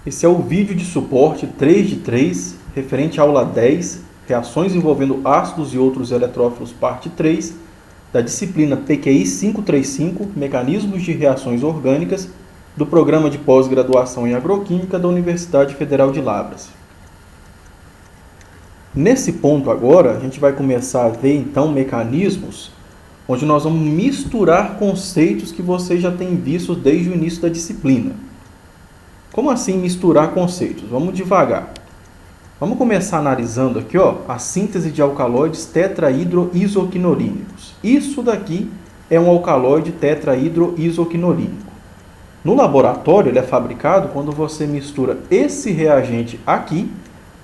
Esse é o vídeo de suporte 3 de 3, referente à aula 10, Reações envolvendo ácidos e outros eletrófilos, parte 3, da disciplina PQI 535, Mecanismos de Reações Orgânicas, do Programa de Pós-Graduação em Agroquímica da Universidade Federal de Lavras. Nesse ponto agora, a gente vai começar a ver então mecanismos onde nós vamos misturar conceitos que vocês já têm visto desde o início da disciplina. Como assim misturar conceitos? Vamos devagar. Vamos começar analisando aqui, a síntese de alcaloides tetrahidroisoquinorínicos. Isso daqui é um alcaloide tetrahidroisoquinorínico. No laboratório, ele é fabricado quando você mistura esse reagente aqui,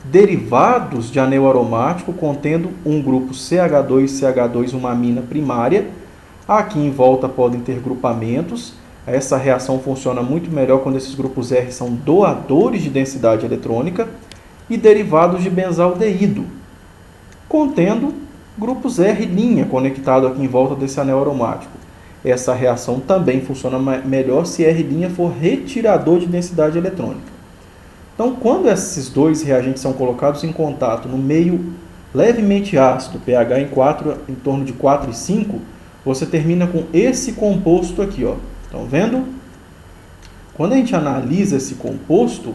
derivados de anel aromático contendo um grupo CH2, uma amina primária. Aqui em volta podem ter grupamentos. Essa reação funciona muito melhor quando esses grupos R são doadores de densidade eletrônica e derivados de benzaldeído, contendo grupos R' conectado aqui em volta desse anel aromático. Essa reação também funciona melhor se R' for retirador de densidade eletrônica. Então, quando esses dois reagentes são colocados em contato no meio levemente ácido, pH em torno de 4,5, você termina com esse composto aqui, Estão vendo? Quando a gente analisa esse composto,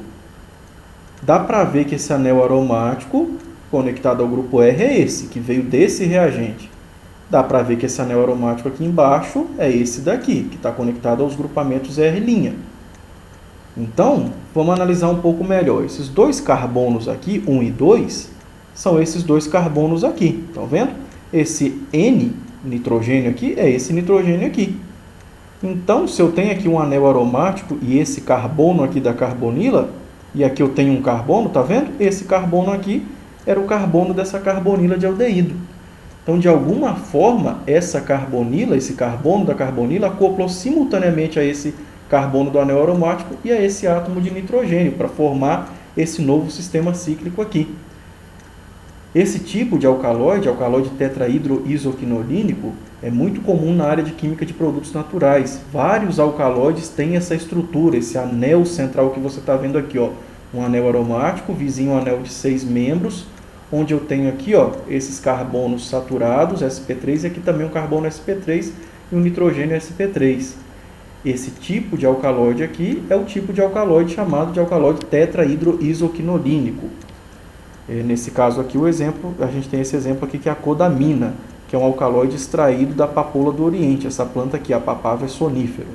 dá para ver que esse anel aromático conectado ao grupo R é esse, que veio desse reagente. Dá para ver que esse anel aromático aqui embaixo é esse daqui, que está conectado aos grupamentos R'. Então, vamos analisar um pouco melhor. Esses dois carbonos aqui, 1 e 2, são esses dois carbonos aqui. Estão vendo? Esse N nitrogênio aqui é esse nitrogênio aqui. Então, se eu tenho aqui um anel aromático e esse carbono aqui da carbonila, e aqui eu tenho um carbono, tá vendo? Esse carbono aqui era o carbono dessa carbonila de aldeído. Então, de alguma forma, essa carbonila, esse carbono da carbonila, acoplou simultaneamente a esse carbono do anel aromático e a esse átomo de nitrogênio, para formar esse novo sistema cíclico aqui. Esse tipo de alcaloide tetrahidroisoquinorínico, é muito comum na área de química de produtos naturais. Vários alcaloides têm essa estrutura, esse anel central que você está vendo aqui, um anel aromático, vizinho ao anel de 6 membros, onde eu tenho aqui, esses carbonos saturados, sp3, e aqui também um carbono sp3 e um nitrogênio sp3. Esse tipo de alcaloide aqui é o tipo de alcaloide chamado de alcaloide tetrahidroisoquinorínico. Nesse caso aqui, a gente tem esse exemplo aqui que é a codamina, que é um alcaloide extraído da papoula do Oriente. Essa planta aqui, a Papaver sonífero.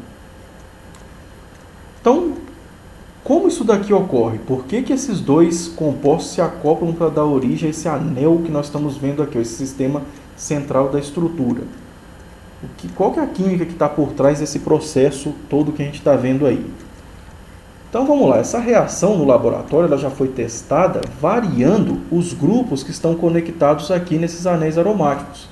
Então, como isso daqui ocorre? Por que esses dois compostos se acoplam para dar origem a esse anel que nós estamos vendo aqui, esse sistema central da estrutura? Qual que é a química que está por trás desse processo todo que a gente está vendo aí? Então vamos lá, essa reação no laboratório ela já foi testada variando os grupos que estão conectados aqui nesses anéis aromáticos.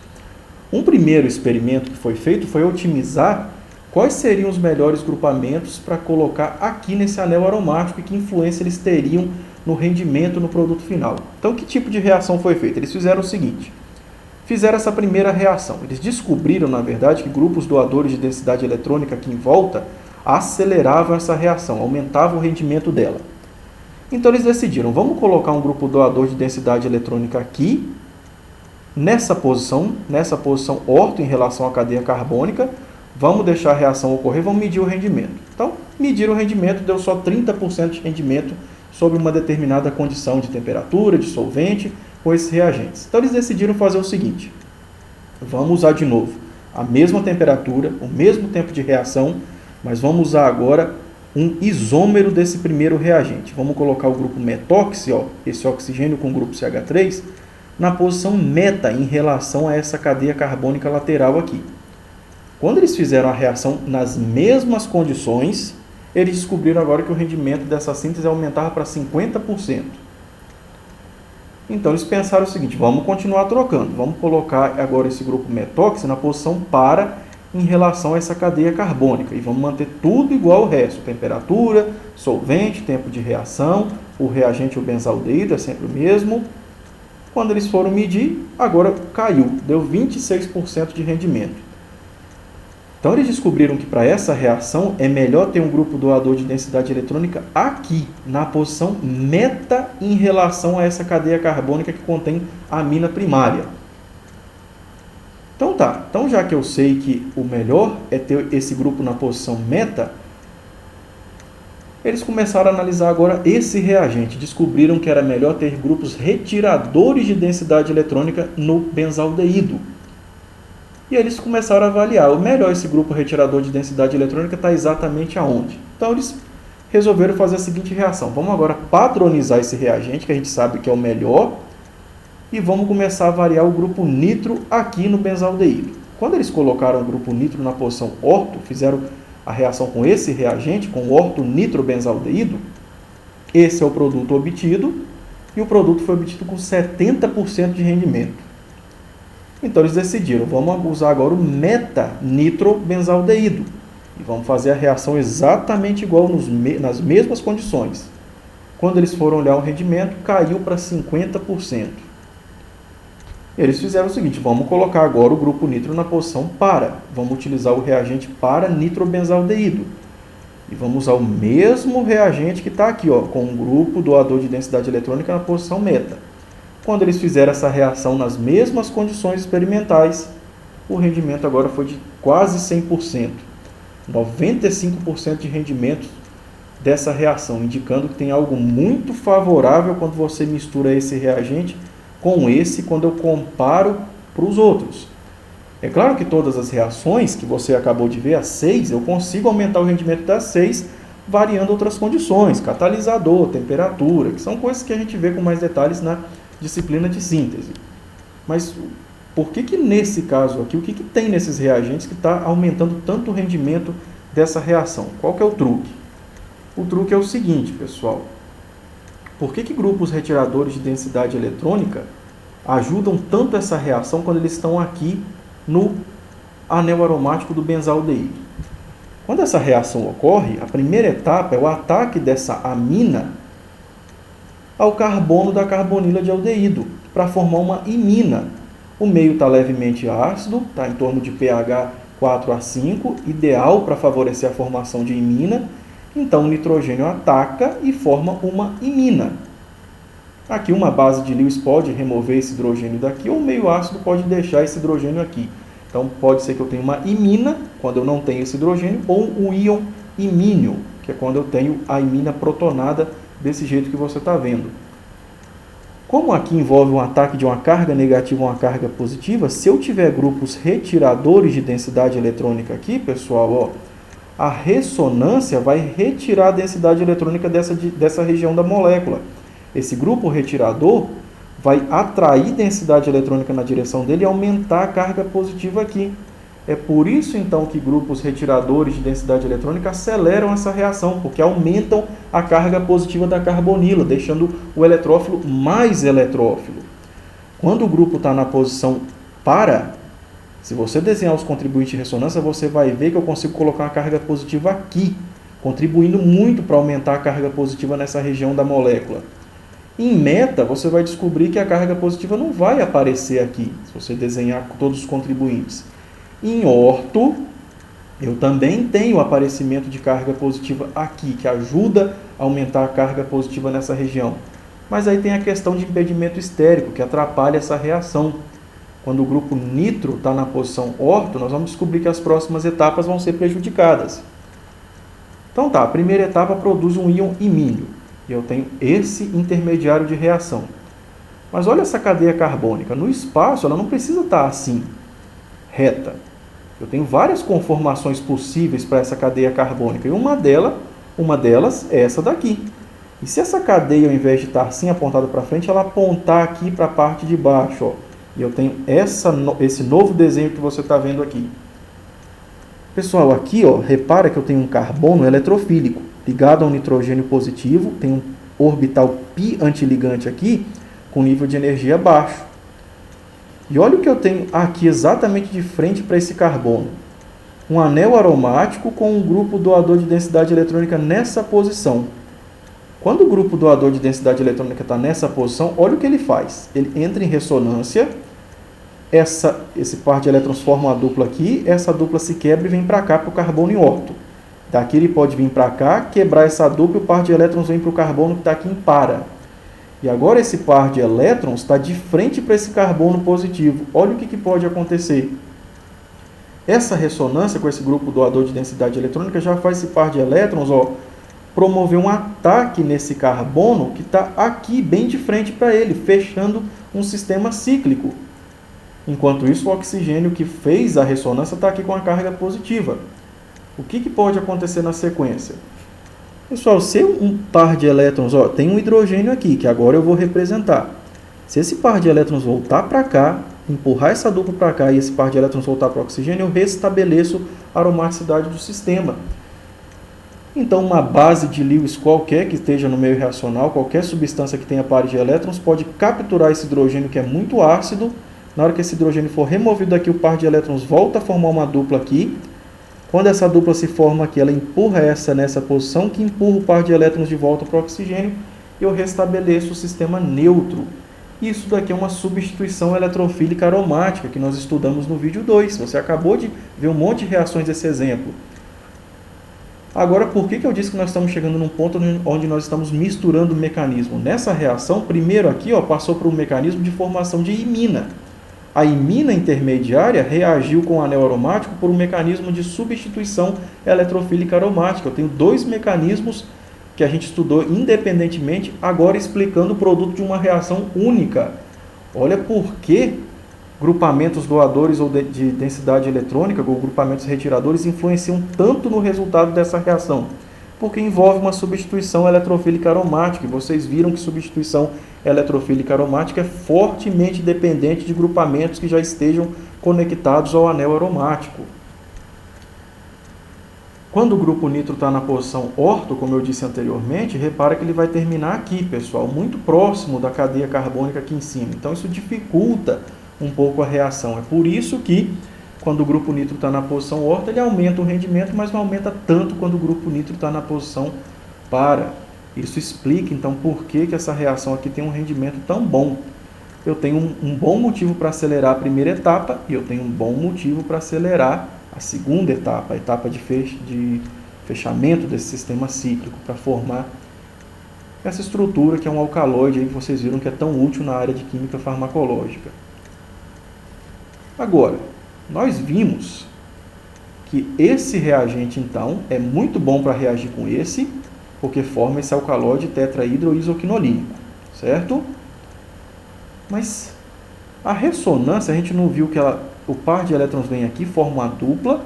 Um primeiro experimento que foi feito foi otimizar quais seriam os melhores grupamentos para colocar aqui nesse anel aromático e que influência eles teriam no rendimento no produto final. Então, que tipo de reação foi feita? Eles fizeram o seguinte, fizeram essa primeira reação. Eles descobriram, na verdade, que grupos doadores de densidade eletrônica aqui em volta aceleravam essa reação, aumentavam o rendimento dela. Então, eles decidiram, vamos colocar um grupo doador de densidade eletrônica aqui, nessa posição orto em relação à cadeia carbônica, vamos deixar a reação ocorrer, vamos medir o rendimento. Então, mediram o rendimento, deu só 30% de rendimento sob uma determinada condição de temperatura, de solvente, com esses reagentes. Então, eles decidiram fazer o seguinte, vamos usar de novo a mesma temperatura, o mesmo tempo de reação, mas vamos usar agora um isômero desse primeiro reagente. Vamos colocar o grupo metóxi, esse oxigênio com o grupo CH3, na posição meta em relação a essa cadeia carbônica lateral aqui. Quando eles fizeram a reação nas mesmas condições, eles descobriram agora que o rendimento dessa síntese aumentava para 50%. Então eles pensaram o seguinte, vamos continuar trocando, vamos colocar agora esse grupo metóxi na posição para em relação a essa cadeia carbônica e vamos manter tudo igual ao resto, temperatura, solvente, tempo de reação, o reagente, o benzaldeído é sempre o mesmo. Quando eles foram medir, agora caiu, deu 26% de rendimento. Então, eles descobriram que para essa reação é melhor ter um grupo doador de densidade eletrônica aqui, na posição meta em relação a essa cadeia carbônica que contém a amina primária. Então tá, então já que eu sei que o melhor é ter esse grupo na posição meta, eles começaram a analisar agora esse reagente. Descobriram que era melhor ter grupos retiradores de densidade eletrônica no benzaldeído. E eles começaram a avaliar, o melhor esse grupo retirador de densidade eletrônica está exatamente aonde? Então eles resolveram fazer a seguinte reação. Vamos agora padronizar esse reagente, que a gente sabe que é o melhor, e vamos começar a variar o grupo nitro aqui no benzaldeído. Quando eles colocaram o grupo nitro na posição orto, fizeram a reação com esse reagente, com o orto-nitrobenzaldeído, esse é o produto obtido, e o produto foi obtido com 70% de rendimento. Então eles decidiram, vamos usar agora o meta-nitrobenzaldeído, e vamos fazer a reação exatamente igual nas mesmas condições. Quando eles foram olhar o rendimento, caiu para 50%. Eles fizeram o seguinte, vamos colocar agora o grupo nitro na posição para. Vamos utilizar o reagente para nitrobenzaldeído. E vamos usar o mesmo reagente que está aqui, ó, com um grupo doador de densidade eletrônica na posição meta. Quando eles fizeram essa reação nas mesmas condições experimentais, o rendimento agora foi de quase 100%. 95% de rendimento dessa reação, indicando que tem algo muito favorável quando você mistura esse reagente com esse, quando eu comparo para os outros. É claro que todas as reações que você acabou de ver, as 6, eu consigo aumentar o rendimento das 6, variando outras condições, catalisador, temperatura, que são coisas que a gente vê com mais detalhes na disciplina de síntese. Mas por que nesse caso aqui, o que tem nesses reagentes que está aumentando tanto o rendimento dessa reação? Qual que é o truque? O truque é o seguinte, pessoal. Por que grupos retiradores de densidade eletrônica ajudam tanto essa reação quando eles estão aqui no anel aromático do benzaldeído? Quando essa reação ocorre, a primeira etapa é o ataque dessa amina ao carbono da carbonila de aldeído, para formar uma imina. O meio está levemente ácido, está em torno de pH 4 a 5, ideal para favorecer a formação de imina. Então, o nitrogênio ataca e forma uma imina. Aqui, uma base de Lewis pode remover esse hidrogênio daqui, ou o meio ácido pode deixar esse hidrogênio aqui. Então, pode ser que eu tenha uma imina, quando eu não tenho esse hidrogênio, ou o íon imínio, que é quando eu tenho a imina protonada, desse jeito que você está vendo. Como aqui envolve um ataque de uma carga negativa a uma carga positiva, se eu tiver grupos retiradores de densidade eletrônica aqui, pessoal, ó, a ressonância vai retirar a densidade eletrônica dessa região da molécula. Esse grupo retirador vai atrair densidade eletrônica na direção dele e aumentar a carga positiva aqui. É por isso, então, que grupos retiradores de densidade eletrônica aceleram essa reação, porque aumentam a carga positiva da carbonila, deixando o eletrófilo mais eletrófilo. Quando o grupo está na posição para, se você desenhar os contribuintes de ressonância, você vai ver que eu consigo colocar uma carga positiva aqui, contribuindo muito para aumentar a carga positiva nessa região da molécula. Em meta, você vai descobrir que a carga positiva não vai aparecer aqui, se você desenhar todos os contribuintes. Em orto, eu também tenho o aparecimento de carga positiva aqui, que ajuda a aumentar a carga positiva nessa região. Mas aí tem a questão de impedimento estérico, que atrapalha essa reação. Quando o grupo nitro está na posição orto, nós vamos descobrir que as próximas etapas vão ser prejudicadas. Então tá, a primeira etapa produz um íon imínio, e eu tenho esse intermediário de reação. Mas olha essa cadeia carbônica, no espaço ela não precisa estar assim, reta. Eu tenho várias conformações possíveis para essa cadeia carbônica, e uma delas é essa daqui. E se essa cadeia, ao invés de estar assim apontada para frente, ela apontar aqui para a parte de baixo, ó, e eu tenho esse novo desenho que você está vendo aqui. Pessoal, aqui, ó, repara que eu tenho um carbono eletrofílico ligado a um nitrogênio positivo, tem um orbital pi antiligante aqui, com nível de energia baixo. E olha o que eu tenho aqui exatamente de frente para esse carbono. Um anel aromático com um grupo doador de densidade eletrônica nessa posição. Quando o grupo doador de densidade eletrônica está nessa posição, olha o que ele faz. Ele entra em ressonância, esse par de elétrons forma uma dupla aqui, essa dupla se quebra e vem para cá, para o carbono em orto. Daqui ele pode vir para cá, quebrar essa dupla e o par de elétrons vem para o carbono que está aqui em para. E agora esse par de elétrons está de frente para esse carbono positivo. Olha o que pode acontecer. Essa ressonância com esse grupo doador de densidade eletrônica já faz esse par de elétrons promover um ataque nesse carbono que está aqui bem de frente para ele, fechando um sistema cíclico. Enquanto isso, o oxigênio que fez a ressonância está aqui com a carga positiva. O que pode acontecer na sequência? Pessoal, se um par de elétrons, tem um hidrogênio aqui, que agora eu vou representar. Se esse par de elétrons voltar para cá, empurrar essa dupla para cá e esse par de elétrons voltar para o oxigênio, eu restabeleço a aromaticidade do sistema. Então, uma base de Lewis qualquer que esteja no meio reacional, qualquer substância que tenha pares de elétrons, pode capturar esse hidrogênio que é muito ácido. Na hora que esse hidrogênio for removido daqui, o par de elétrons volta a formar uma dupla aqui. Quando essa dupla se forma aqui, ela empurra essa nessa posição, que empurra o par de elétrons de volta para o oxigênio, e eu restabeleço o sistema neutro. Isso daqui é uma substituição eletrofílica aromática, que nós estudamos no vídeo 2. Você acabou de ver um monte de reações desse exemplo. Agora, por que eu disse que nós estamos chegando num ponto onde nós estamos misturando o mecanismo? Nessa reação, primeiro aqui passou por um mecanismo de formação de imina. A imina intermediária reagiu com o anel aromático por um mecanismo de substituição eletrofílica aromática. Eu tenho dois mecanismos que a gente estudou independentemente, agora explicando o produto de uma reação única. Olha por que grupamentos doadores ou de densidade eletrônica, ou grupamentos retiradores, influenciam tanto no resultado dessa reação. Porque envolve uma substituição eletrofílica aromática. E vocês viram que substituição eletrofílica aromática é fortemente dependente de grupamentos que já estejam conectados ao anel aromático. Quando o grupo nitro está na posição orto, como eu disse anteriormente, repara que ele vai terminar aqui, pessoal, muito próximo da cadeia carbônica aqui em cima. Então isso dificulta um pouco a reação. É por isso que, quando o grupo nitro está na posição orto, ele aumenta o rendimento, mas não aumenta tanto quando o grupo nitro está na posição para. Isso explica, então, por que essa reação aqui tem um rendimento tão bom. Eu tenho um bom motivo para acelerar a primeira etapa e eu tenho um bom motivo para acelerar a segunda etapa, a etapa de fechamento desse sistema cíclico, para formar essa estrutura que é um alcaloide aí que vocês viram que é tão útil na área de química farmacológica. Agora, nós vimos que esse reagente, então, é muito bom para reagir com esse, porque forma esse alcaloide tetrahidroisoquinolínico, certo? Mas a ressonância, a gente não viu que o par de elétrons vem aqui, forma uma dupla,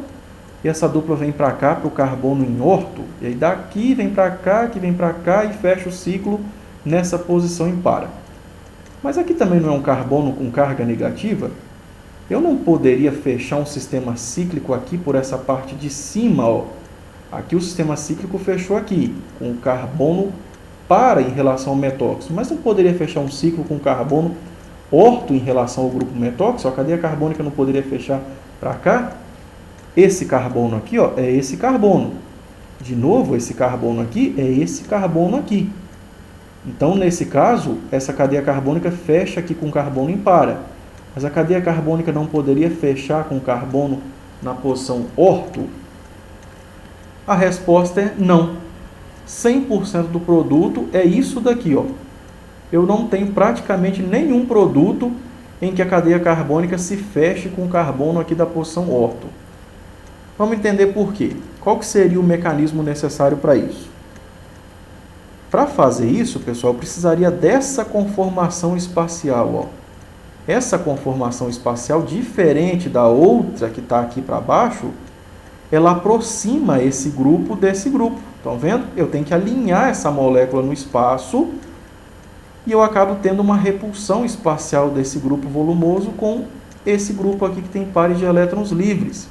e essa dupla vem para cá, para o carbono em orto, e aí daqui vem para cá, que vem para cá, e fecha o ciclo nessa posição impara. Mas aqui também não é um carbono com carga negativa? Eu não poderia fechar um sistema cíclico aqui por essa parte de cima, Aqui o sistema cíclico fechou aqui, com o carbono para em relação ao metóxido, mas não poderia fechar um ciclo com carbono orto em relação ao grupo metóxido? A cadeia carbônica não poderia fechar para cá? Esse carbono aqui, é esse carbono. De novo, esse carbono aqui é esse carbono aqui. Então, nesse caso, essa cadeia carbônica fecha aqui com carbono impara. Mas a cadeia carbônica não poderia fechar com carbono na posição orto? A resposta é não. 100% do produto é isso daqui, Eu não tenho praticamente nenhum produto em que a cadeia carbônica se feche com o carbono aqui da posição orto. Vamos entender por quê. Qual que seria o mecanismo necessário para isso? Para fazer isso, pessoal, eu precisaria dessa conformação espacial, Essa conformação espacial, diferente da outra que está aqui para baixo, ela aproxima esse grupo desse grupo. Estão vendo? Eu tenho que alinhar essa molécula no espaço e eu acabo tendo uma repulsão espacial desse grupo volumoso com esse grupo aqui que tem pares de elétrons livres.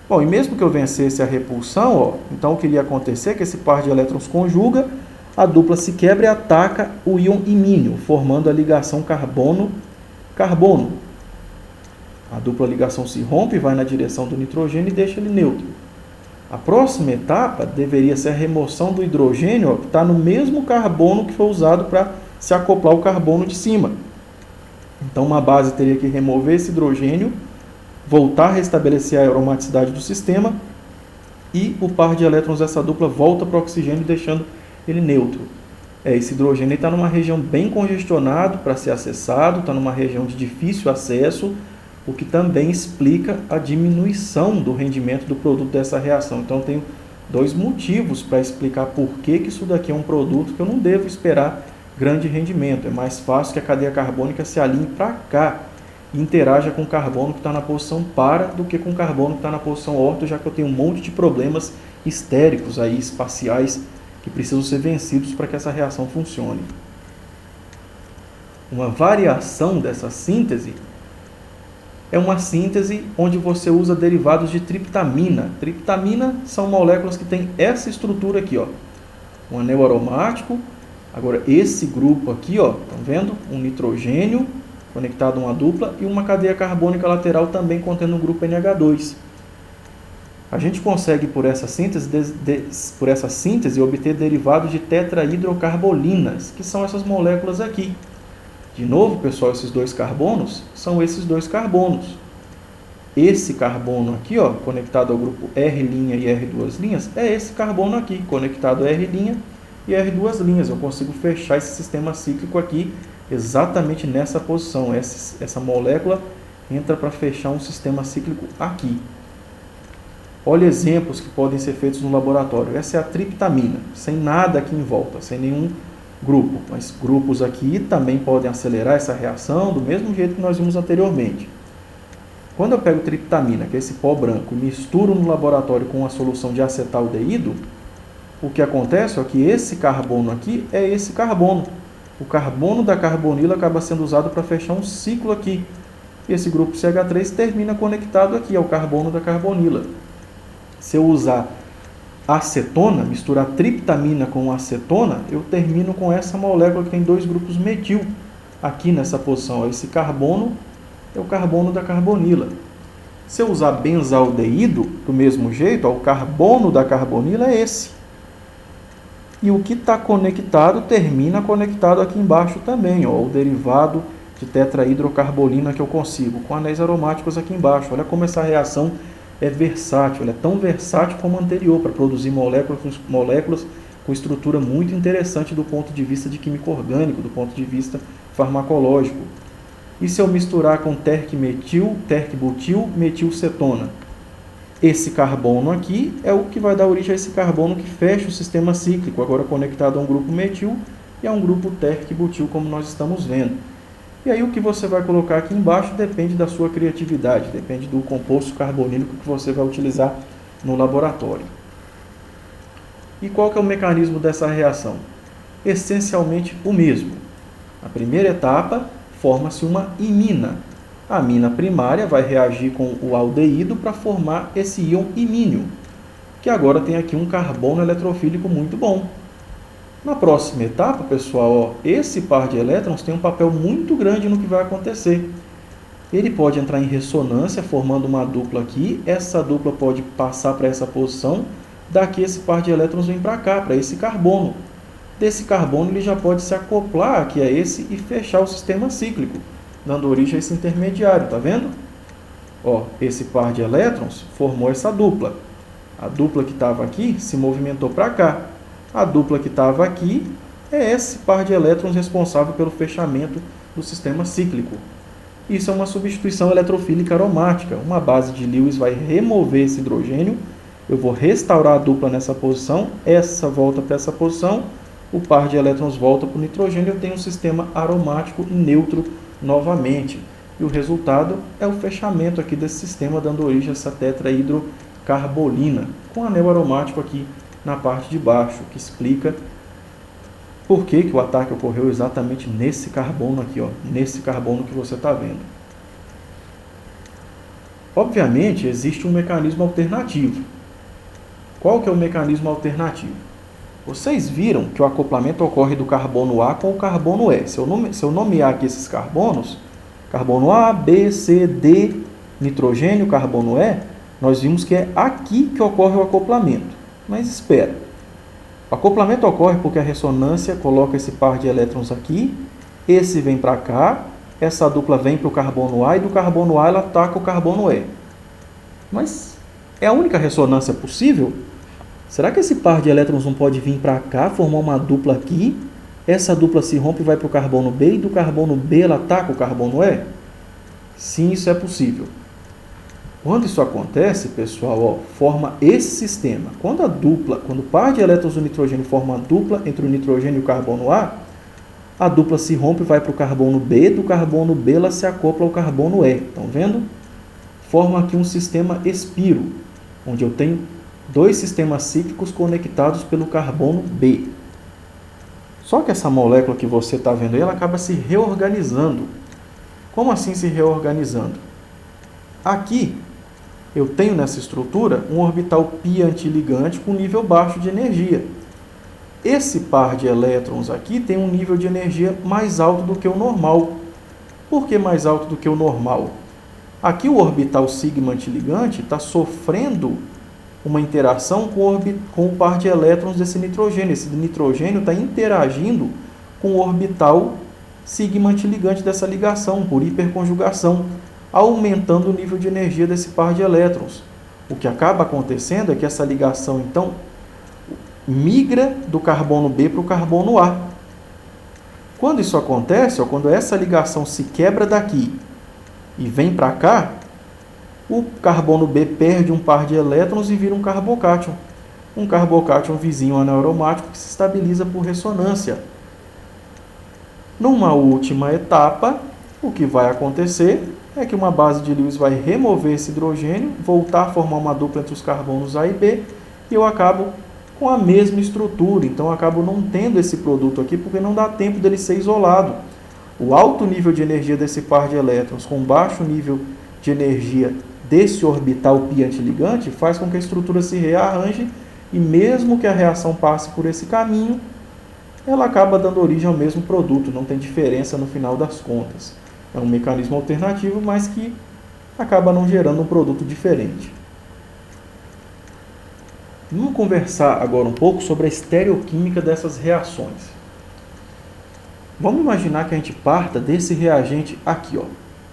Bom, e mesmo que eu vencesse a repulsão, então o que iria acontecer é que esse par de elétrons conjuga, a dupla se quebra e ataca o íon imínio, formando a ligação carbono-carbono. A dupla ligação se rompe, vai na direção do nitrogênio e deixa ele neutro. A próxima etapa deveria ser a remoção do hidrogênio, que está no mesmo carbono que foi usado para se acoplar o carbono de cima. Então, uma base teria que remover esse hidrogênio, voltar a restabelecer a aromaticidade do sistema e o par de elétrons dessa dupla volta para o oxigênio, deixando ele neutro. Esse hidrogênio está numa região bem congestionada para ser acessado, está numa região de difícil acesso, o que também explica a diminuição do rendimento do produto dessa reação. Então, eu tenho dois motivos para explicar por que isso daqui é um produto que eu não devo esperar grande rendimento. É mais fácil que a cadeia carbônica se alinhe para cá e interaja com o carbono que está na posição para do que com o carbono que está na posição orto, já que eu tenho um monte de problemas estéricos aí, espaciais, que precisam ser vencidos para que essa reação funcione. Uma variação dessa síntese é uma síntese onde você usa derivados de triptamina. Triptamina são moléculas que têm essa estrutura aqui, ó. Um anel aromático. Agora, esse grupo aqui, ó, estão vendo? Um nitrogênio conectado a uma dupla e uma cadeia carbônica lateral também contendo um grupo NH2. A gente consegue, por essa síntese, obter derivados de tetrahidrocarbolinas, que são essas moléculas aqui. De novo, pessoal, esses dois carbonos são esses dois carbonos. Esse carbono aqui, ó, conectado ao grupo R' e R2', é esse carbono aqui, conectado a R' e R2'. Eu consigo fechar esse sistema cíclico aqui exatamente nessa posição. Essa molécula entra para fechar um sistema cíclico aqui. Olha exemplos que podem ser feitos no laboratório. Essa é a triptamina, sem nada aqui em volta, sem nenhum grupo. Mas grupos aqui também podem acelerar essa reação do mesmo jeito que nós vimos anteriormente. Quando eu pego triptamina, que é esse pó branco, e misturo no laboratório com uma solução de acetaldeído, o que acontece é que esse carbono aqui é esse carbono. O carbono da carbonila acaba sendo usado para fechar um ciclo aqui. E esse grupo CH3 termina conectado aqui ao carbono da carbonila. Se eu usar acetona, misturar triptamina com acetona, eu termino com essa molécula que tem dois grupos metil aqui nessa posição. Esse carbono é o carbono da carbonila. Se eu usar benzaldeído, do mesmo jeito, o carbono da carbonila é esse. E o que está conectado termina conectado aqui embaixo também, ó, o derivado de tetrahidrocarbolina que eu consigo, com anéis aromáticos aqui embaixo. Olha como essa reação é versátil, ela é tão versátil como a anterior, para produzir moléculas com estrutura muito interessante do ponto de vista de químico orgânico, do ponto de vista farmacológico. E se eu misturar com tercmetil, tercbutil, metilcetona? Esse carbono aqui é o que vai dar origem a esse carbono que fecha o sistema cíclico, agora conectado a um grupo metil e a um grupo tercbutil, como nós estamos vendo. E aí o que você vai colocar aqui embaixo depende da sua criatividade, depende do composto carbonílico que você vai utilizar no laboratório. E qual que é o mecanismo dessa reação? Essencialmente o mesmo. Na primeira etapa, forma-se uma imina. A amina primária vai reagir com o aldeído para formar esse íon imínio, que agora tem aqui um carbono eletrofílico muito bom. Na próxima etapa, pessoal, esse par de elétrons tem um papel muito grande no que vai acontecer. Ele pode entrar em ressonância, formando uma dupla aqui. Essa dupla pode passar para essa posição. Daqui esse par de elétrons vem para cá, para esse carbono. Desse carbono ele já pode se acoplar aqui a esse e fechar o sistema cíclico, dando origem a esse intermediário, tá vendo? Ó, esse par de elétrons formou essa dupla. A dupla que estava aqui se movimentou para cá. A dupla que estava aqui é esse par de elétrons responsável pelo fechamento do sistema cíclico. Isso é uma substituição eletrofílica aromática. Uma base de Lewis vai remover esse hidrogênio. Eu vou restaurar a dupla nessa posição. Essa volta para essa posição. O par de elétrons volta para o nitrogênio. Eu tenho um sistema aromático neutro novamente. E o resultado é o fechamento aqui desse sistema, dando origem a essa tetrahidrocarbolina, com anel aromático aqui na parte de baixo, que explica por que o ataque ocorreu exatamente nesse carbono aqui, ó, nesse carbono que você está vendo. Obviamente, existe um mecanismo alternativo. Qual que é o mecanismo alternativo? Vocês viram que o acoplamento ocorre do carbono A com o carbono E. Se eu nomear aqui esses carbonos, carbono A, B, C, D, nitrogênio, carbono E, nós vimos que é aqui que ocorre o acoplamento. Mas espera, o acoplamento ocorre porque a ressonância coloca esse par de elétrons aqui, esse vem para cá, essa dupla vem para o carbono A e do carbono A ela ataca o carbono E. Mas é a única ressonância possível? Será que esse par de elétrons não pode vir para cá, formar uma dupla aqui? Essa dupla se rompe e vai para o carbono B e do carbono B ela ataca o carbono E? Sim, isso é possível. Quando isso acontece, pessoal, forma esse sistema. Quando o par de elétrons do nitrogênio forma uma dupla entre o nitrogênio e o carbono a dupla se rompe e vai para o carbono B, do carbono B ela se acopla ao carbono E. Estão vendo? Forma aqui um sistema espiro, onde eu tenho dois sistemas cíclicos conectados pelo carbono B. Só que essa molécula que você está vendo aí, ela acaba se reorganizando. Como assim se reorganizando? Aqui, eu tenho nessa estrutura um orbital π antiligante com nível baixo de energia. Esse par de elétrons aqui tem um nível de energia mais alto do que o normal. Por que mais alto do que o normal? Aqui o orbital sigma antiligante está sofrendo uma interação com o par de elétrons desse nitrogênio. Esse nitrogênio está interagindo com o orbital sigma antiligante dessa ligação, por hiperconjugação, aumentando o nível de energia desse par de elétrons. O que acaba acontecendo é que essa ligação, então, migra do carbono B para o carbono A. Quando isso acontece, quando essa ligação se quebra daqui e vem para cá, o carbono B perde um par de elétrons e vira um carbocátion. Um carbocátion vizinho anaeromático que se estabiliza por ressonância. Numa última etapa, o que vai acontecer é que uma base de Lewis vai remover esse hidrogênio, voltar a formar uma dupla entre os carbonos A e B, e eu acabo com a mesma estrutura. Então, eu acabo não tendo esse produto aqui, porque não dá tempo dele ser isolado. O alto nível de energia desse par de elétrons com baixo nível de energia desse orbital π antiligante faz com que a estrutura se rearranje e mesmo que a reação passe por esse caminho, ela acaba dando origem ao mesmo produto, não tem diferença no final das contas. É um mecanismo alternativo, mas que acaba não gerando um produto diferente. Vamos conversar agora um pouco sobre a estereoquímica dessas reações. Vamos imaginar que a gente parta desse reagente aqui,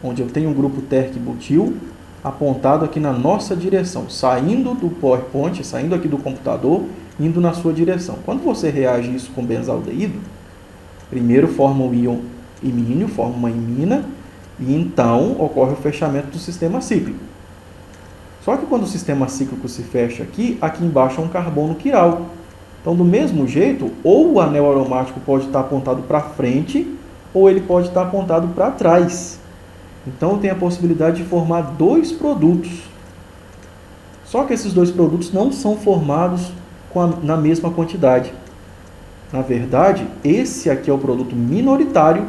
onde eu tenho um grupo térquico-butil apontado aqui na nossa direção, saindo do PowerPoint, saindo aqui do computador, indo na sua direção. Quando você reage isso com benzaldeído, primeiro forma o íon imínio, forma uma imina, e então ocorre o fechamento do sistema cíclico. Só que quando o sistema cíclico se fecha aqui embaixo é um carbono quiral. Então, do mesmo jeito, ou o anel aromático pode estar apontado para frente, ou ele pode estar apontado para trás. Então, eu tenho a possibilidade de formar dois produtos. Só que esses dois produtos não são formados na mesma quantidade. Na verdade, esse aqui é o produto minoritário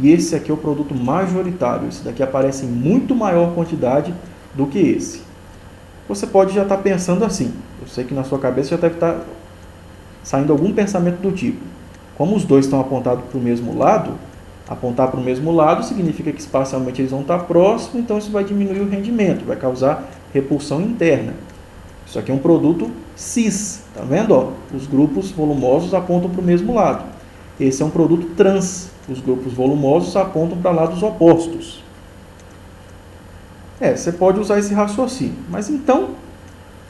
e esse aqui é o produto majoritário. Esse daqui aparece em muito maior quantidade do que esse. Você pode já estar pensando assim. Eu sei que na sua cabeça já deve estar saindo algum pensamento do tipo: como os dois estão apontados para o mesmo lado, apontar para o mesmo lado significa que espacialmente eles vão estar próximos, então isso vai diminuir o rendimento, vai causar repulsão interna. Isso aqui é um produto cis, tá vendo? Os grupos volumosos apontam para o mesmo lado. Esse é um produto trans, os grupos volumosos apontam para lados opostos. Você pode usar esse raciocínio, mas então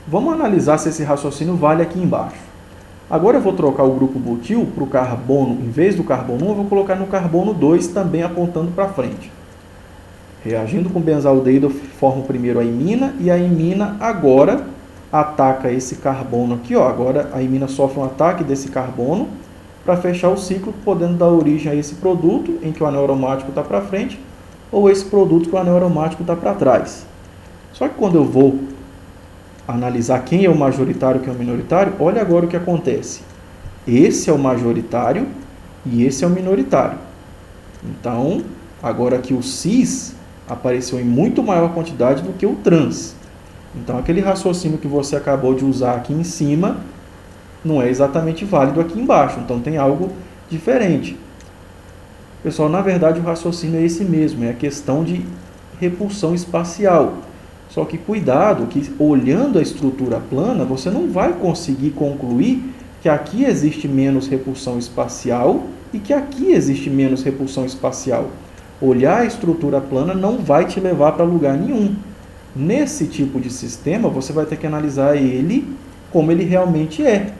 vamos analisar se esse raciocínio vale aqui embaixo. Agora eu vou trocar o grupo butil para o carbono, em vez do carbono 1, eu vou colocar no carbono 2, também apontando para frente. Reagindo com benzaldeído, eu formo primeiro a imina, e a imina agora ataca esse carbono aqui. Agora a imina sofre um ataque desse carbono para fechar o ciclo, podendo dar origem a esse produto, em que o anel aromático está para frente, ou esse produto que o anel aromático está para trás. Só que quando eu vou analisar quem é o majoritário e quem é o minoritário, olha agora o que acontece. Esse é o majoritário e esse é o minoritário. Então, agora aqui o cis apareceu em muito maior quantidade do que o trans. Então, aquele raciocínio que você acabou de usar aqui em cima não é exatamente válido aqui embaixo. Então, tem algo diferente. Pessoal, na verdade, o raciocínio é esse mesmo. É a questão de repulsão espacial. Só que cuidado, que olhando a estrutura plana, você não vai conseguir concluir que aqui existe menos repulsão espacial e que aqui existe menos repulsão espacial. Olhar a estrutura plana não vai te levar para lugar nenhum. Nesse tipo de sistema, você vai ter que analisar ele como ele realmente é.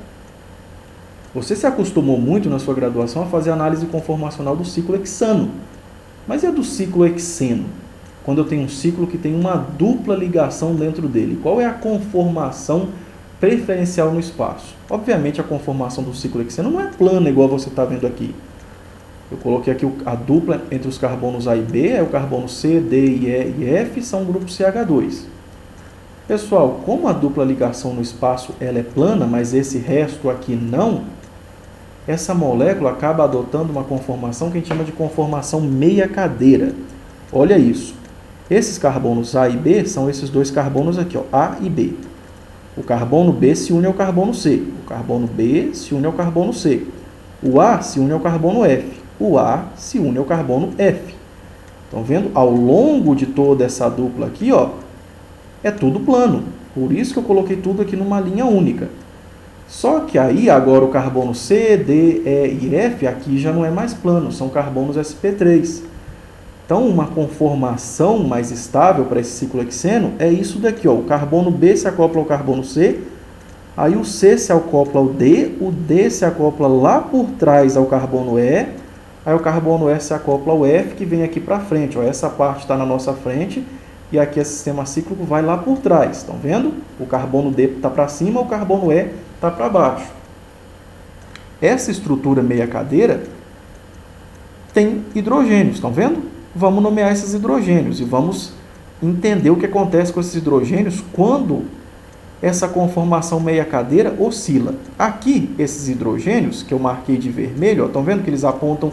Você se acostumou muito na sua graduação a fazer análise conformacional do ciclo hexano. Mas e a do ciclo hexeno? Quando eu tenho um ciclo que tem uma dupla ligação dentro dele, qual é a conformação preferencial no espaço? Obviamente a conformação do ciclo hexeno não é plana igual você está vendo aqui. Eu coloquei aqui a dupla entre os carbonos A e B, é o carbono C, D, E e F, são o grupo CH2. Pessoal, como a dupla ligação no espaço ela é plana, mas esse resto aqui não, essa molécula acaba adotando uma conformação que a gente chama de conformação meia cadeira. Olha isso. Esses carbonos A e B são esses dois carbonos aqui, ó, A e B. O carbono B se une ao carbono C. O carbono B se une ao carbono C. O A se une ao carbono F. O A se une ao carbono F. Estão vendo? Ao longo de toda essa dupla aqui, ó, é tudo plano. Por isso que eu coloquei tudo aqui numa linha única. Só que aí agora o carbono C, D, E e F aqui já não é mais plano, são carbonos sp3. Então uma conformação mais estável para esse ciclo hexeno é isso daqui, ó. O carbono B se acopla ao carbono C, aí o C se acopla ao D, o D se acopla lá por trás ao carbono E, aí o carbono E se acopla ao F, que vem aqui para frente, ó. Essa parte está na nossa frente e aqui esse sistema cíclico vai lá por trás. Estão vendo? O carbono D está para cima, o carbono E está para baixo. Essa estrutura meia cadeira tem hidrogênios, estão vendo? Vamos nomear esses hidrogênios e vamos entender o que acontece com esses hidrogênios quando essa conformação meia cadeira oscila. Aqui, esses hidrogênios, que eu marquei de vermelho, estão vendo que eles apontam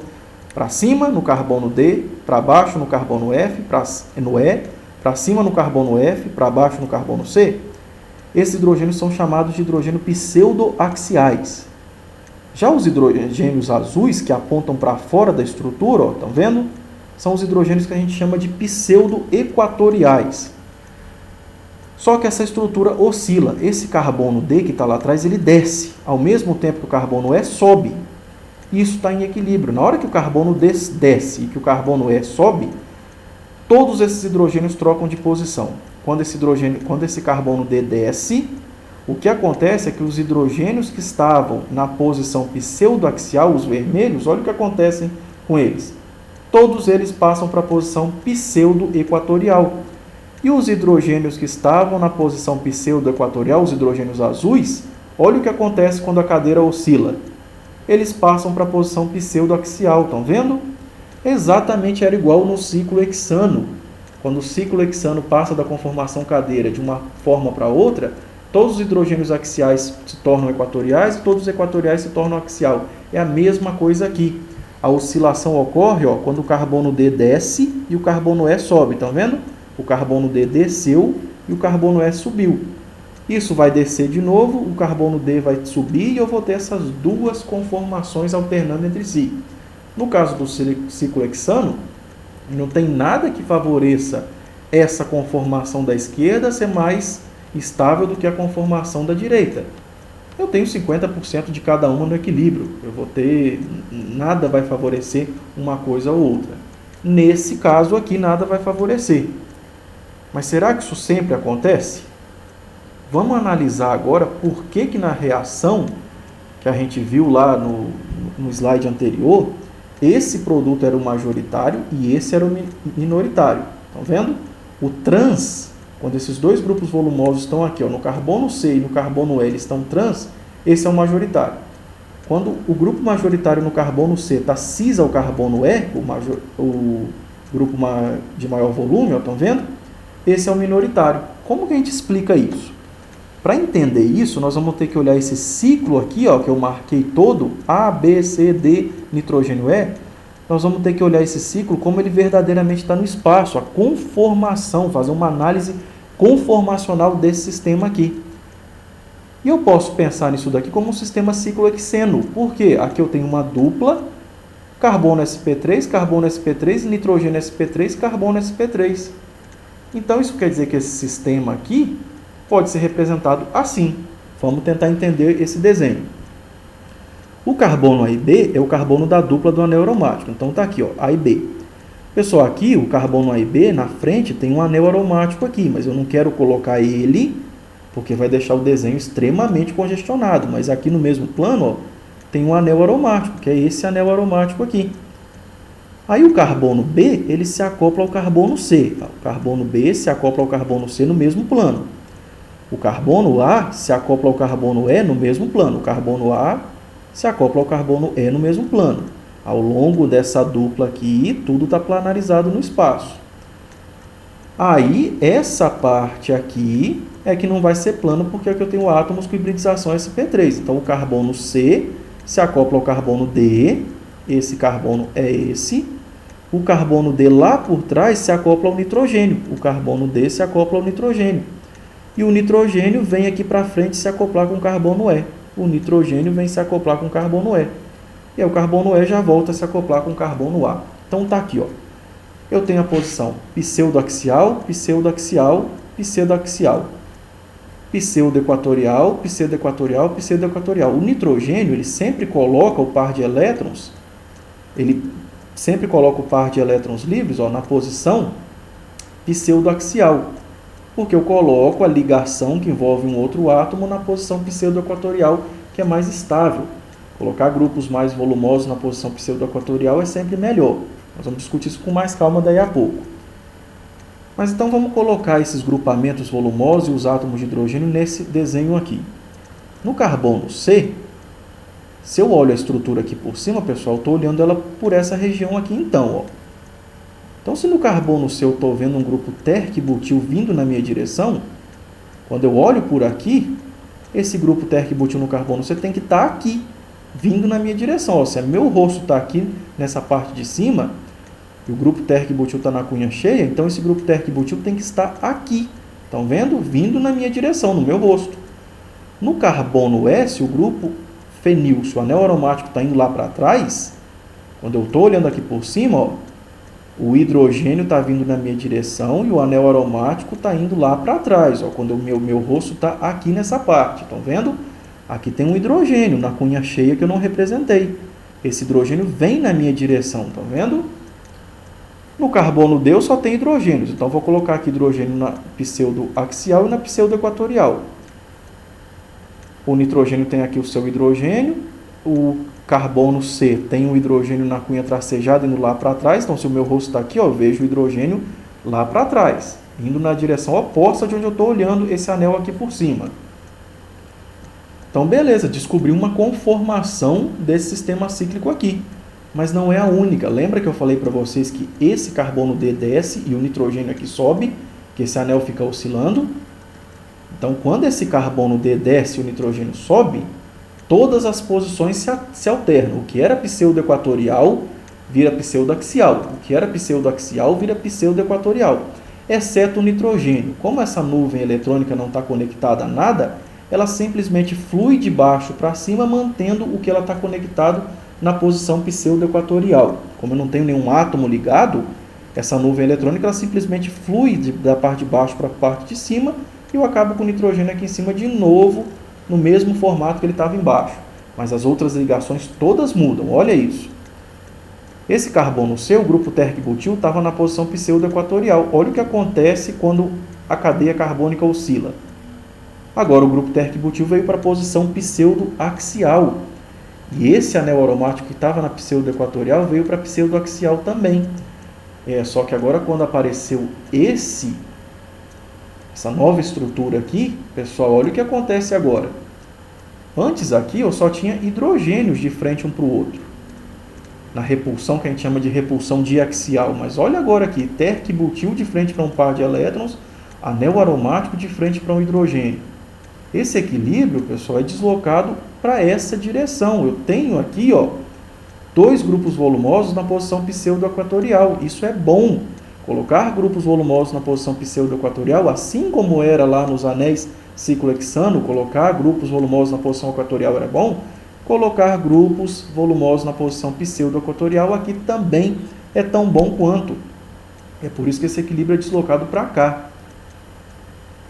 para cima no carbono D, para baixo no carbono F, no E, para cima no carbono F, para baixo no carbono C? Esses hidrogênios são chamados de hidrogênio pseudoaxiais. Já os hidrogênios azuis, que apontam para fora da estrutura, estão vendo? São os hidrogênios que a gente chama de pseudoequatoriais. Só que essa estrutura oscila. Esse carbono D que está lá atrás, ele desce, ao mesmo tempo que o carbono E sobe. Isso está em equilíbrio. Na hora que o carbono D desce e que o carbono E sobe, todos esses hidrogênios trocam de posição. Quando esse carbono D desce, o que acontece é que os hidrogênios que estavam na posição pseudoaxial, os vermelhos, olha o que acontece com eles. Todos eles passam para a posição pseudoequatorial. E os hidrogênios que estavam na posição pseudoequatorial, os hidrogênios azuis, olha o que acontece quando a cadeira oscila. Eles passam para a posição pseudoaxial, estão vendo? Exatamente era igual no ciclo hexano. Quando o ciclo hexano passa da conformação cadeira de uma forma para outra, todos os hidrogênios axiais se tornam equatoriais e todos os equatoriais se tornam axial. É a mesma coisa aqui. A oscilação ocorre quando o carbono D desce e o carbono E sobe, estão vendo? O carbono D desceu e o carbono E subiu. Isso vai descer de novo, o carbono D vai subir e eu vou ter essas duas conformações alternando entre si. No caso do ciclo hexano, não tem nada que favoreça essa conformação da esquerda ser mais estável do que a conformação da direita. Eu tenho 50% de cada uma no equilíbrio. Eu vou ter, nada vai favorecer uma coisa ou outra. Nesse caso aqui, nada vai favorecer. Mas será que isso sempre acontece? Vamos analisar agora por que na reação que a gente viu lá no slide anterior, esse produto era o majoritário e esse era o minoritário. Estão vendo? O trans, quando esses dois grupos volumosos estão aqui, no carbono C e no carbono E, eles estão trans, esse é o majoritário. Quando o grupo majoritário no carbono C está cis ao carbono E, o grupo de maior volume, estão vendo? Esse é o minoritário. Como que a gente explica isso? Para entender isso, nós vamos ter que olhar esse ciclo aqui, que eu marquei todo, A, B, C, D, nitrogênio E. Nós vamos ter que olhar esse ciclo como ele verdadeiramente está no espaço, a conformação, fazer uma análise conformacional desse sistema aqui. E eu posso pensar nisso daqui como um sistema ciclohexeno. Por quê? Aqui eu tenho uma dupla, carbono sp3, nitrogênio sp3, carbono sp3. Então isso quer dizer que esse sistema aqui pode ser representado assim. Vamos tentar entender esse desenho. O carbono A e B é o carbono da dupla do anel aromático. Então está aqui, A e B. Pessoal, aqui o carbono A e B, na frente, tem um anel aromático aqui, mas eu não quero colocar ele, porque vai deixar o desenho extremamente congestionado. Mas aqui no mesmo plano, ó, tem um anel aromático, que é esse anel aromático aqui. Aí o carbono B, ele se acopla ao carbono C. Tá? O carbono B se acopla ao carbono C no mesmo plano. O carbono A se acopla ao carbono E no mesmo plano. O carbono A se acopla ao carbono E no mesmo plano. Ao longo dessa dupla aqui, tudo está planarizado no espaço. Aí, essa parte aqui é que não vai ser plano, porque aqui eu tenho átomos com hibridização sp3. Então, o carbono C se acopla ao carbono D. Esse carbono é esse. O carbono D lá por trás se acopla ao nitrogênio. O carbono D se acopla ao nitrogênio. E o nitrogênio vem aqui para frente se acoplar com o carbono E. O nitrogênio vem se acoplar com o carbono E. E aí o carbono E já volta a se acoplar com o carbono A. Então está aqui, ó. Eu tenho a posição pseudoaxial, pseudoaxial, pseudoaxial. Pseudoequatorial, pseudoequatorial, pseudoequatorial. O nitrogênio, ele sempre coloca o par de elétrons, livres, ó, na posição pseudoaxial, porque eu coloco a ligação que envolve um outro átomo na posição pseudoequatorial, que é mais estável. Colocar grupos mais volumosos na posição pseudoequatorial é sempre melhor. Nós vamos discutir isso com mais calma daí a pouco. Mas então vamos colocar esses grupamentos volumosos e os átomos de hidrogênio nesse desenho aqui. No carbono C, se eu olho a estrutura aqui por cima, pessoal, eu estou olhando ela por essa região aqui então. Ó. Então, se no carbono C eu estou vendo um grupo terc-butil vindo na minha direção, quando eu olho por aqui, esse grupo terc-butil no carbono C tem que estar aqui, vindo na minha direção. Ó, se meu rosto está aqui nessa parte de cima, e o grupo terc-butil está na cunha cheia, então esse grupo terc-butil tem que estar aqui. Estão vendo? Vindo na minha direção, no meu rosto. No carbono S, o grupo fenil, se o anel aromático está indo lá para trás, quando eu estou olhando aqui por cima, ó, o hidrogênio está vindo na minha direção e o anel aromático está indo lá para trás. Ó, quando o meu rosto está aqui nessa parte. Estão vendo? Aqui tem um hidrogênio na cunha cheia que eu não representei. Esse hidrogênio vem na minha direção. Estão vendo? No carbono D eu só tenho hidrogênios. Então, vou colocar aqui hidrogênio na pseudoaxial e na pseudoequatorial. O nitrogênio tem aqui o seu hidrogênio. O carbono C tem um hidrogênio na cunha tracejada indo lá para trás. Então, se o meu rosto está aqui, ó, eu vejo o hidrogênio lá para trás, indo na direção oposta de onde eu estou olhando esse anel aqui por cima. Então, beleza, descobri uma conformação desse sistema cíclico aqui. Mas não é a única. Lembra que eu falei para vocês que esse carbono D desce e o nitrogênio aqui sobe, que esse anel fica oscilando? Então, quando esse carbono D desce e o nitrogênio sobe, todas as posições se alternam. O que era pseudoequatorial vira pseudoaxial. O que era pseudoaxial vira pseudoequatorial. Exceto o nitrogênio. Como essa nuvem eletrônica não está conectada a nada, ela simplesmente flui de baixo para cima, mantendo o que ela está conectado na posição pseudoequatorial. Como eu não tenho nenhum átomo ligado, essa nuvem eletrônica ela simplesmente flui da parte de baixo para a parte de cima e eu acabo com o nitrogênio aqui em cima de novo, no mesmo formato que ele estava embaixo. Mas as outras ligações todas mudam, olha isso. Esse carbono C, o grupo terc-butil, estava na posição pseudoequatorial. Olha o que acontece quando a cadeia carbônica oscila. Agora o grupo terc-butil veio para a posição pseudoaxial. E esse anel aromático que estava na pseudoequatorial veio para a pseudoaxial também. Só que agora quando apareceu essa nova estrutura aqui, pessoal, olha o que acontece agora. Antes aqui eu só tinha hidrogênios de frente um para o outro. Na repulsão que a gente chama de repulsão diaxial. Mas olha agora aqui, terc-butil de frente para um par de elétrons, anel aromático de frente para um hidrogênio. Esse equilíbrio, pessoal, é deslocado para essa direção. Eu tenho aqui, ó, dois grupos volumosos na posição pseudoequatorial. Isso é bom. Colocar grupos volumosos na posição pseudoequatorial, assim como era lá nos anéis ciclohexano, colocar grupos volumosos na posição equatorial era bom. Colocar grupos volumosos na posição pseudoequatorial aqui também é tão bom quanto. É por isso que esse equilíbrio é deslocado para cá.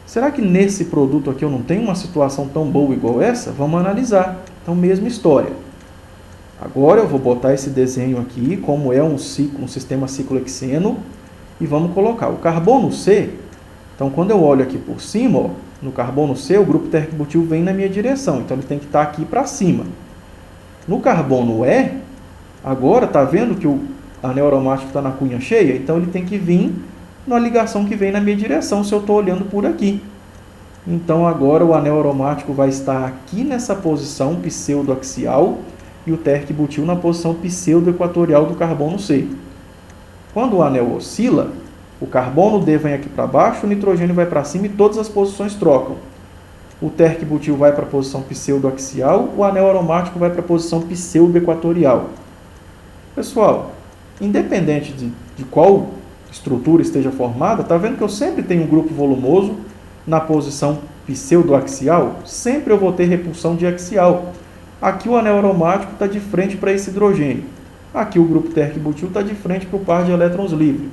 Será que nesse produto aqui eu não tenho uma situação tão boa igual essa? Vamos analisar. Então, mesma história. Agora eu vou botar esse desenho aqui, como é um sistema ciclohexeno, e vamos colocar o carbono C. Então, quando eu olho aqui por cima, ó, no carbono C, o grupo térquico-butil vem na minha direção, então ele tem que estar aqui para cima. No carbono E, agora está vendo que o anel aromático está na cunha cheia, então ele tem que vir na ligação que vem na minha direção, se eu estou olhando por aqui. Então, agora o anel aromático vai estar aqui nessa posição pseudoaxial e o térquico-butil na posição pseudoequatorial do carbono C. Quando o anel oscila, o carbono D vem aqui para baixo, o nitrogênio vai para cima e todas as posições trocam. O térquico-butil vai para a posição pseudoaxial, o anel aromático vai para a posição pseudoequatorial. Pessoal, independente de qual estrutura esteja formada, está vendo que eu sempre tenho um grupo volumoso na posição pseudoaxial? Sempre eu vou ter repulsão diaxial. Aqui o anel aromático está de frente para esse hidrogênio. Aqui o grupo térquico-butil está de frente para o par de elétrons livres.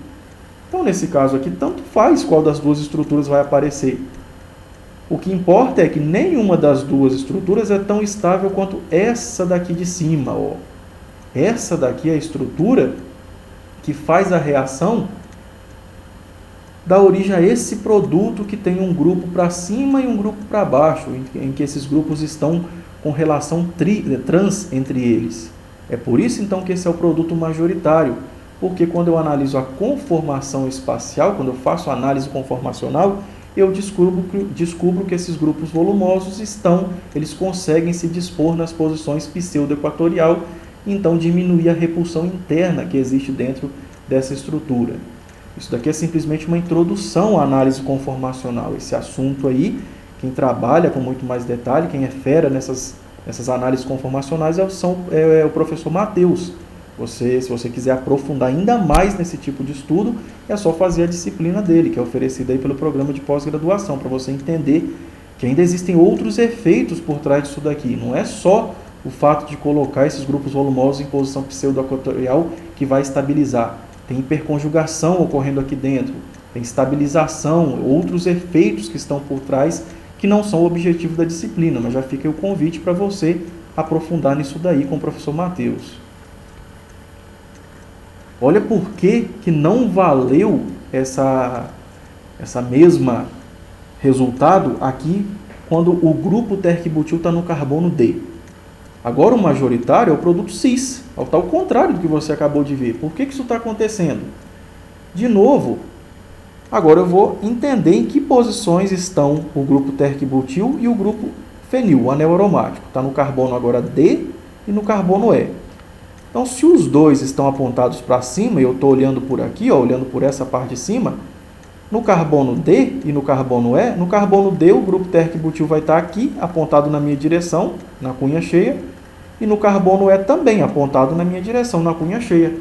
Então, nesse caso aqui, tanto faz qual das duas estruturas vai aparecer. O que importa é que nenhuma das duas estruturas é tão estável quanto essa daqui de cima. Ó. Essa daqui é a estrutura que faz a reação dá origem a esse produto que tem um grupo para cima e um grupo para baixo, em que esses grupos estão com relação trans entre eles. É por isso, então, que esse é o produto majoritário, porque quando eu analiso a conformação espacial, quando eu faço a análise conformacional, eu descubro que esses grupos volumosos eles conseguem se dispor nas posições pseudoequatorial, então diminuir a repulsão interna que existe dentro dessa estrutura. Isso daqui é simplesmente uma introdução à análise conformacional. Esse assunto aí, quem trabalha com muito mais detalhe, quem é fera nessas análises conformacionais é o professor Matheus. Se você quiser aprofundar ainda mais nesse tipo de estudo, é só fazer a disciplina dele, que é oferecida aí pelo programa de pós-graduação, para você entender que ainda existem outros efeitos por trás disso daqui. Não é só o fato de colocar esses grupos volumosos em posição pseudoequatorial que vai estabilizar. Tem hiperconjugação ocorrendo aqui dentro, tem estabilização, outros efeitos que estão por trás que não são o objetivo da disciplina, mas já fica aí o convite para você aprofundar nisso daí com o professor Matheus. Olha por que não valeu essa mesma resultado aqui quando o grupo térquico-butil está no carbono D. Agora o majoritário é o produto cis, está ao contrário do que você acabou de ver. Por que isso está acontecendo? De novo, agora eu vou entender em que posições estão o grupo térquico-butil e o grupo fenil, o anel aromático. Está no carbono agora D e no carbono E. Então, se os dois estão apontados para cima, e eu estou olhando por aqui, olhando por essa parte de cima, no carbono D e no carbono E, no carbono D o grupo térquico-butil vai estar aqui, apontado na minha direção, na cunha cheia, e no carbono E também apontado na minha direção, na cunha cheia.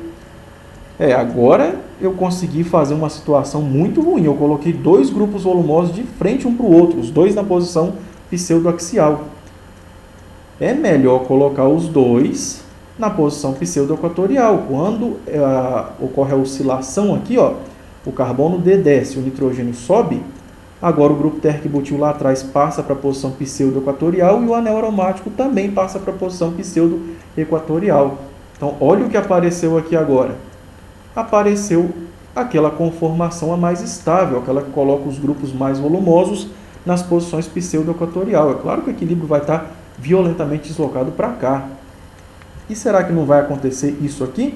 Agora eu consegui fazer uma situação muito ruim. Eu coloquei dois grupos volumosos de frente um para o outro, os dois na posição pseudoaxial. É melhor colocar os dois na posição pseudoequatorial. Quando ocorre a oscilação aqui, ó, o carbono D desce, o nitrogênio sobe, agora o grupo térquico-butil lá atrás passa para a posição pseudoequatorial e o anel aromático também passa para a posição pseudoequatorial. Então, olha o que apareceu aqui agora. Apareceu aquela conformação a mais estável, aquela que coloca os grupos mais volumosos nas posições pseudoequatorial. É claro que o equilíbrio vai estar violentamente deslocado para cá. E será que não vai acontecer isso aqui?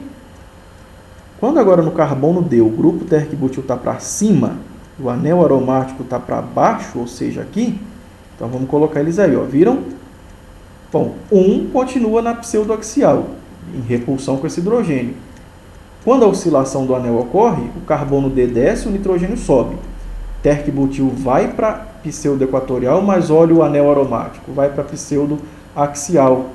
Quando agora no carbono D o grupo térquico-butil está para cima, o anel aromático está para baixo, ou seja, aqui, então vamos colocar eles aí, ó, viram? Bom, um continua na pseudoaxial, em repulsão com esse hidrogênio. Quando a oscilação do anel ocorre, o carbono D desce, o nitrogênio sobe. Térquico-butil vai para pseudoequatorial, mas olha o anel aromático, vai para pseudoaxial.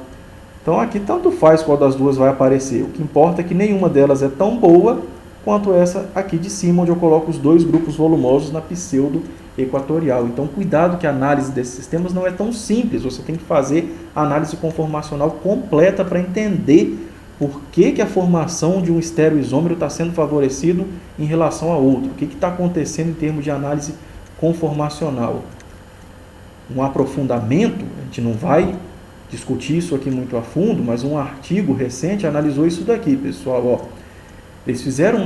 Então aqui tanto faz qual das duas vai aparecer. O que importa é que nenhuma delas é tão boa quanto essa aqui de cima, onde eu coloco os dois grupos volumosos na pseudoequatorial. Então cuidado que a análise desses sistemas não é tão simples. Você tem que fazer a análise conformacional completa para entender por que a formação de um estereoisômero está sendo favorecido em relação a outro. O que está acontecendo em termos de análise conformacional. Um aprofundamento, a gente não vai discutir isso aqui muito a fundo, mas um artigo recente analisou isso daqui, pessoal. Ó. Eles fizeram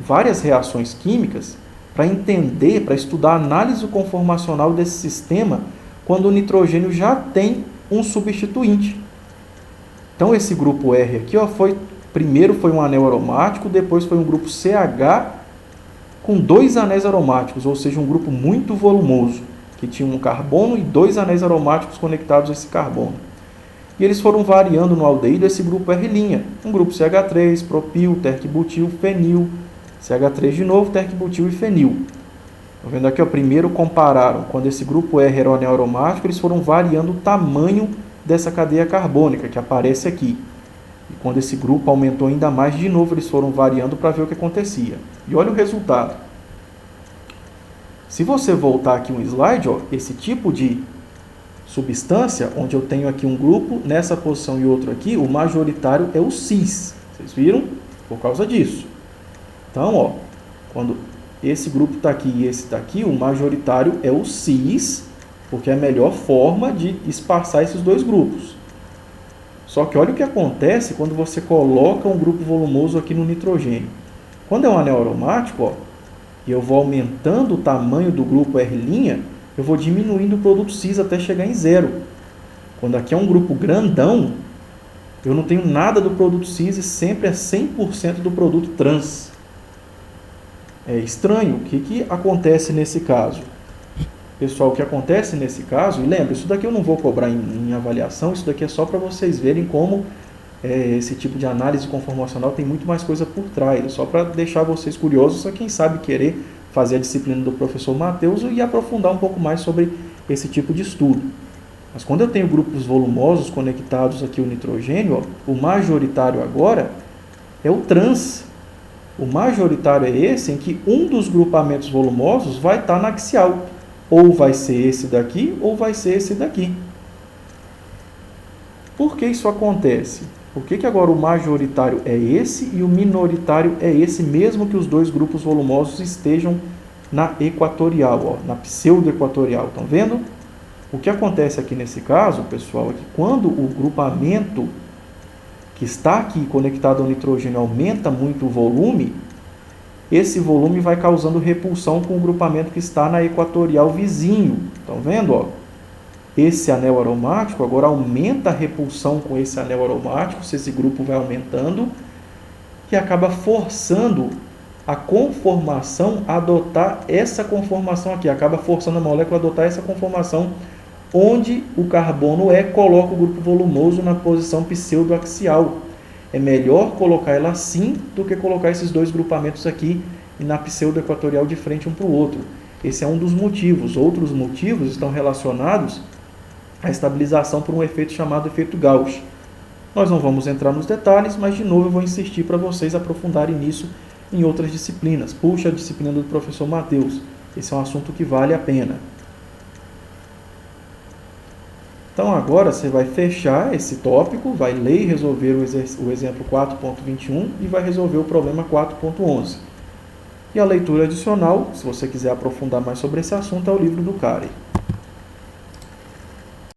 várias reações químicas para entender, para estudar a análise conformacional desse sistema quando o nitrogênio já tem um substituinte. Então, esse grupo R aqui, ó, primeiro foi um anel aromático, depois foi um grupo CH com 2 anéis aromáticos, ou seja, um grupo muito volumoso, que tinha um carbono e 2 anéis aromáticos conectados a esse carbono. E eles foram variando no aldeído esse grupo R', um grupo CH3, propil, terquibutil, fenil, CH3 de novo, terquibutil e fenil. Estão vendo aqui, ó, primeiro compararam, quando esse grupo R era o anel aromático, eles foram variando o tamanho dessa cadeia carbônica, que aparece aqui. E quando esse grupo aumentou ainda mais, de novo eles foram variando para ver o que acontecia. E olha o resultado. Se você voltar aqui um slide, ó, esse tipo de substância, onde eu tenho aqui um grupo nessa posição e outro aqui, o majoritário é o cis. Vocês viram? Por causa disso. Então, ó, quando esse grupo está aqui e esse está aqui, o majoritário é o cis, porque é a melhor forma de espaçar esses dois grupos. Só que olha o que acontece quando você coloca um grupo volumoso aqui no nitrogênio. Quando é um anel aromático, ó, e eu vou aumentando o tamanho do grupo R', eu vou diminuindo o produto cis até chegar em 0. Quando aqui é um grupo grandão, eu não tenho nada do produto cis e sempre é 100% do produto trans. É estranho. O que acontece nesse caso? Pessoal, o que acontece nesse caso, e lembra, isso daqui eu não vou cobrar em avaliação, isso daqui é só para vocês verem como esse tipo de análise conformacional tem muito mais coisa por trás, só para deixar vocês curiosos, só quem sabe querer fazer a disciplina do professor Matheus e aprofundar um pouco mais sobre esse tipo de estudo. Mas quando eu tenho grupos volumosos conectados aqui ao nitrogênio, ó, o majoritário agora é o trans. O majoritário é esse em que um dos grupamentos volumosos vai estar na axial. Ou vai ser esse daqui, ou vai ser esse daqui. Por que isso acontece? Por que agora o majoritário é esse e o minoritário é esse, mesmo que os dois grupos volumosos estejam na equatorial, ó, na pseudo-equatorial? Estão vendo? O que acontece aqui nesse caso, pessoal, é que quando o grupamento que está aqui conectado ao nitrogênio aumenta muito o volume, esse volume vai causando repulsão com o grupamento que está na equatorial vizinho. Estão vendo? Ó? Esse anel aromático agora aumenta a repulsão com esse anel aromático, se esse grupo vai aumentando, e acaba forçando a conformação a adotar essa conformação aqui. Acaba forçando a molécula a adotar essa conformação, onde o carbono coloca o grupo volumoso na posição pseudoaxial. É melhor colocar ela assim do que colocar esses dois grupamentos aqui e na pseudoequatorial de frente um para o outro. Esse é um dos motivos. Outros motivos estão relacionados à estabilização por um efeito chamado efeito Gauss. Nós não vamos entrar nos detalhes, mas de novo eu vou insistir para vocês aprofundarem nisso em outras disciplinas. Puxa a disciplina do professor Matheus. Esse é um assunto que vale a pena. Então agora você vai fechar esse tópico, vai ler e resolver o exemplo 4.21 e vai resolver o problema 4.11. E a leitura adicional, se você quiser aprofundar mais sobre esse assunto, é o livro do Carey.